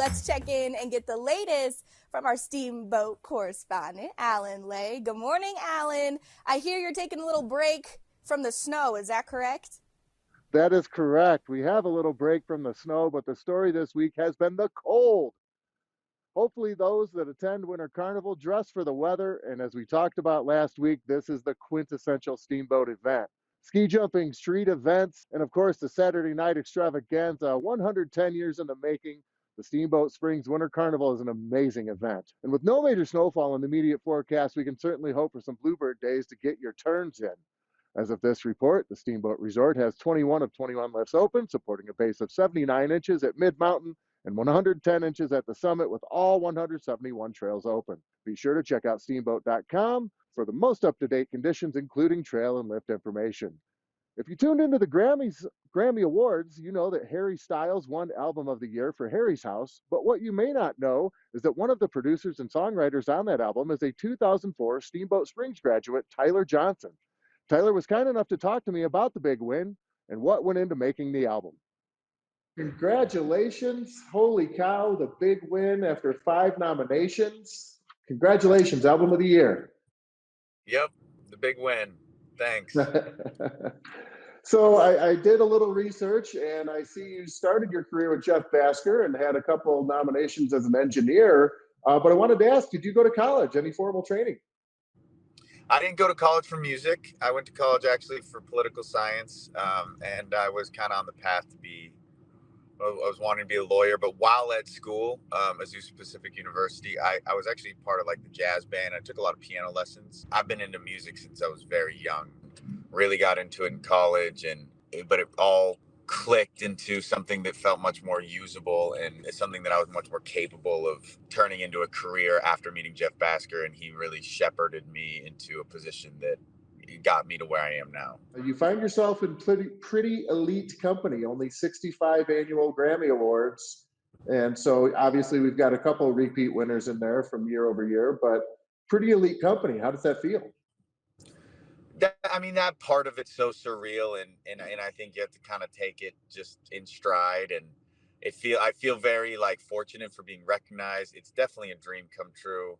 let's check in and get the latest from our Steamboat correspondent, Alan Lay. Good morning, Alan. I hear you're taking a little break from the snow. Is that correct? That is correct. We have a little break from the snow, but the story this week has been the cold. Hopefully, those that attend Winter Carnival dress for the weather. And as we talked about last week, this is the quintessential Steamboat event. Ski jumping, street events, and of course, the Saturday night extravaganza, 110 years in the making. The Steamboat Springs Winter Carnival is an amazing event. And with no major snowfall in the immediate forecast, we can certainly hope for some bluebird days to get your turns in. As of this report, the Steamboat Resort has 21 of 21 lifts open, supporting a base of 79 inches at mid-mountain and 110 inches at the summit, with all 171 trails open. Be sure to check out steamboat.com for the most up-to-date conditions, including trail and lift information. If you tuned into the Grammy Awards, you know that Harry Styles won Album of the Year for Harry's House, but what you may not know is that one of the producers and songwriters on that album is a 2004 Steamboat Springs graduate, Tyler Johnson. Tyler was kind enough to talk to me about the big win and what went into making the album. Congratulations. Holy cow, the big win after 5 nominations. Congratulations, Album of the Year. Yep, the big win. Thanks. So I did a little research, and I see you started your career with Jeff Basker and had a couple of nominations as an engineer. But I wanted to ask, did you go to college? Any formal training? I didn't go to college for music. I went to college actually for political science, and I was kind of on the path to I was wanting to be a lawyer. But while at school, Azusa Pacific University, I was actually part of like the jazz band. I took a lot of piano lessons. I've been into music since I was very young. Really got into it in college, but it all clicked into something that felt much more usable, and it's something that I was much more capable of turning into a career after meeting Jeff Basker, and he really shepherded me into a position that got me to where I am now. You find yourself in pretty elite company, only 65 annual Grammy Awards. And so obviously we've got a couple of repeat winners in there from year over year, but pretty elite company. How does that feel? That part of it's so surreal, and I think you have to kind of take it just in stride, and I feel very like fortunate for being recognized. It's definitely a dream come true,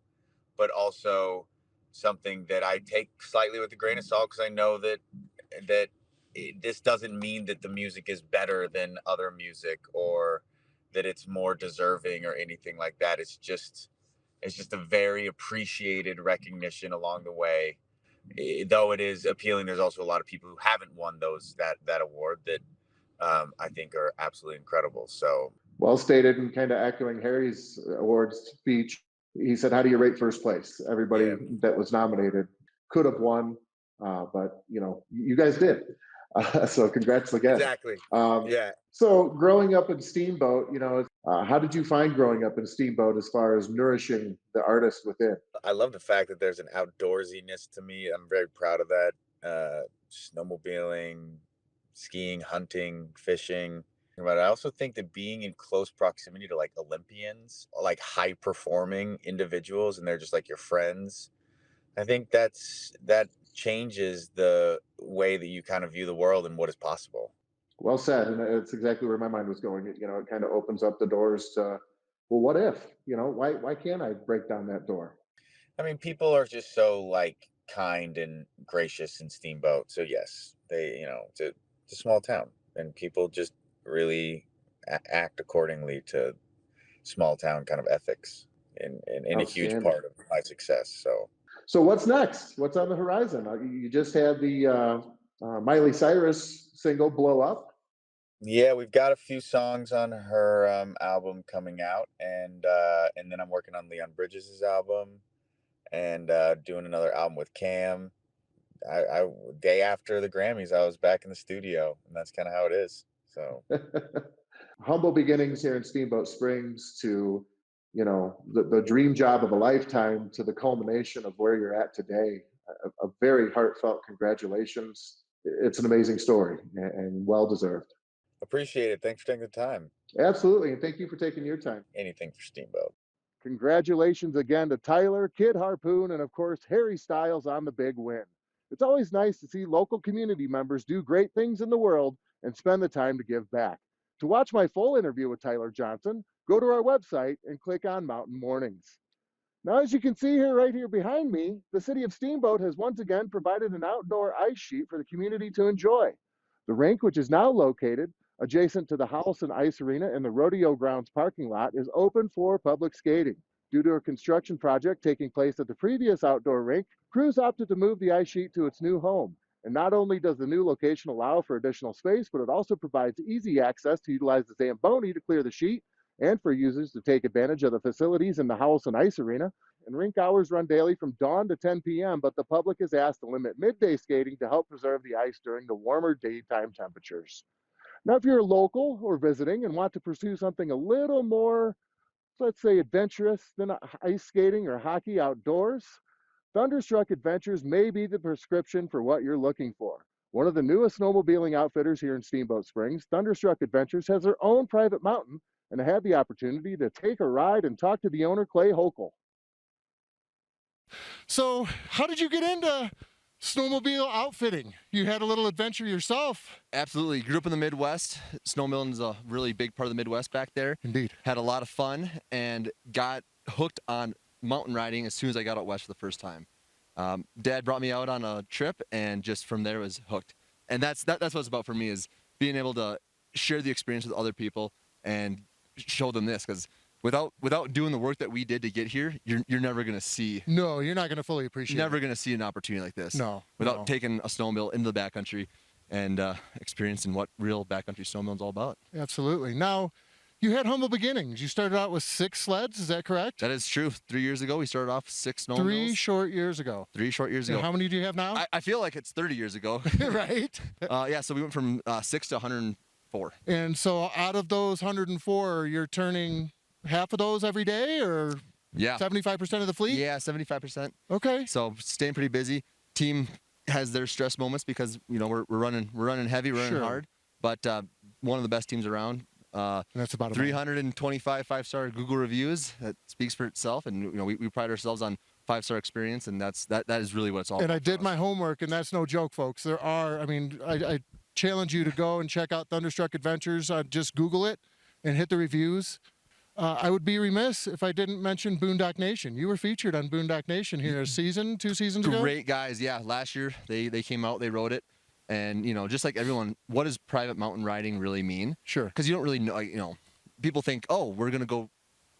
but also something that I take slightly with a grain of salt, because I know that this doesn't mean that the music is better than other music or that it's more deserving or anything like that. It's just a very appreciated recognition along the way. Though it is appealing, there's also a lot of people who haven't won that award that I think are absolutely incredible. So well stated, and kind of echoing Harry's awards speech. He said, "How do you rate first place? Everybody that was nominated could have won, but you guys did. So congrats again." Exactly. So growing up in Steamboat, how did you find growing up in Steamboat as far as nourishing the artist within? I love the fact that there's an outdoorsiness to me. I'm very proud of that. Snowmobiling, skiing, hunting, fishing. But I also think that being in close proximity to like Olympians, like high performing individuals, and they're just like your friends, I think that changes the way that you kind of view the world and what is possible. Well said, and it's exactly where my mind was going. It kind of opens up the doors to, well, what if? Why can't I break down that door? I mean, people are just so like kind and gracious in Steamboat. So yes, it's a small town, and people just really act accordingly to small town kind of ethics, and a huge part of my success. So what's next? What's on the horizon? You just had the Miley Cyrus single "Blow Up." Yeah, we've got a few songs on her album coming out, and then I'm working on Leon Bridges' album, and doing another album with Cam. I day after the Grammys, I was back in the studio, and that's kind of how it is. So humble beginnings here in Steamboat Springs to the dream job of a lifetime to the culmination of where you're at today. A very heartfelt congratulations. It's an amazing story and well deserved. Appreciate it. Thanks for taking the time. Absolutely, and thank you for taking your time. Anything for Steamboat. Congratulations again to Tyler, Kid Harpoon, and of course Harry Styles on the big win. It's always nice to see local community members do great things in the world and spend the time to give back. To watch my full interview with Tyler Johnson, go to our website and click on Mountain Mornings. Now, as you can see here, right here behind me, the city of Steamboat has once again provided an outdoor ice sheet for the community to enjoy. The rink, which is now located adjacent to the House and Ice Arena in the Rodeo Grounds parking lot, is open for public skating. Due to a construction project taking place at the previous outdoor rink, crews opted to move the ice sheet to its new home. And not only does the new location allow for additional space, but it also provides easy access to utilize the Zamboni to clear the sheet and for users to take advantage of the facilities in the House and Ice Arena. And rink hours run daily from dawn to 10 p.m., but the public is asked to limit midday skating to help preserve the ice during the warmer daytime temperatures. Now, if you're local or visiting and want to pursue something a little more, let's say, adventurous than ice skating or hockey outdoors, Thunderstruck Adventures may be the prescription for what you're looking for. One of the newest snowmobiling outfitters here in Steamboat Springs, Thunderstruck Adventures has their own private mountain, and I had the opportunity to take a ride and talk to the owner, Clay Hokel. So, how did you get into snowmobile outfitting? You had a little adventure yourself. Absolutely. Grew up in the Midwest. Snowmobiling is a really big part of the Midwest back there. Indeed. Had a lot of fun and got hooked on mountain riding as soon as I got out west for the first time. Dad brought me out on a trip, and just from there was hooked. And that's what it's about for me, is being able to share the experience with other people and show them this, because without doing the work that we did to get here, you're never going to see. No, you're not going to fully appreciate Never it. going to see an opportunity like this. No. Without taking a snowmobile into the backcountry and experiencing what real backcountry snowmobiling is all about. Absolutely. Now, you had humble beginnings. You started out with 6 sleds, is that correct? That is true. 3 years ago, we started off 6 snowmobiles. 3 short years ago. 3 short years ago. And how many do you have now? I feel like it's 30 years ago. Right? Yeah, so we went from 6 to 104. And so out of those 104, you're turning half of those every day, or Yeah. 75% of the fleet? Yeah, 75%. Okay. So staying pretty busy. Team has their stress moments because we're running heavy, running Sure. hard. But one of the best teams around. And that's about 325 5-star Google reviews. That speaks for itself, and we pride ourselves on 5-star experience, and that is really what it's all And about. I did my homework, and that's no joke, folks. There are, I challenge you to go and check out Thunderstruck Adventures. Just Google it and hit the reviews. I would be remiss if I didn't mention Boondock Nation. You were featured on Boondock Nation here a season, 2 seasons ago. Great guys, yeah. Last year they came out, they rode it, and just like everyone, what does private mountain riding really mean? Sure. Because you don't really know. People think, oh, we're gonna go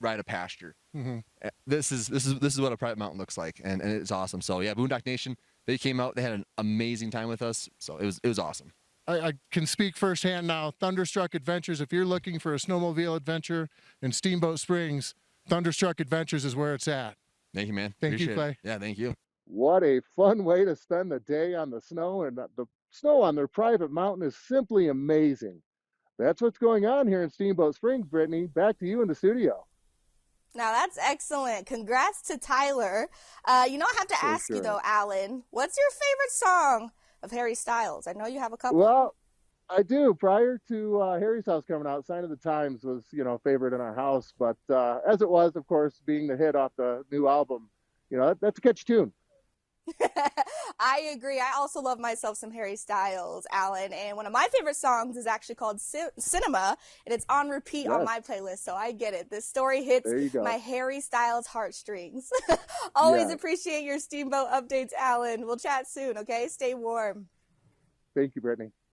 ride a pasture. Mm-hmm. This is what a private mountain looks like, and it's awesome. So yeah, Boondock Nation, they came out, they had an amazing time with us. So it was awesome. I can speak firsthand now. Thunderstruck Adventures, if you're looking for a snowmobile adventure in Steamboat Springs, Thunderstruck Adventures is where it's at. Thank you, man. Thank you, Appreciate it. Clay. Yeah, thank you. What a fun way to spend the day on the snow, and the snow on their private mountain is simply amazing. That's what's going on here in Steamboat Springs, Brittany. Back to you in the studio. Now that's excellent. Congrats to Tyler. I have to ask you though, Alan, what's your favorite song of Harry Styles? I know you have a couple. Well, I do. Prior to Harry's House coming out, Sign of the Times was, a favorite in our house. But as it was, of course, being the hit off the new album, that's a catchy tune. I agree. I also love myself some Harry Styles, Alan. And one of my favorite songs is actually called Cinema, and it's on repeat on my playlist. So I get it. This story hits my Harry Styles heartstrings. Always appreciate your Steamboat updates, Alan. We'll chat soon, okay? Stay warm. Thank you, Brittany.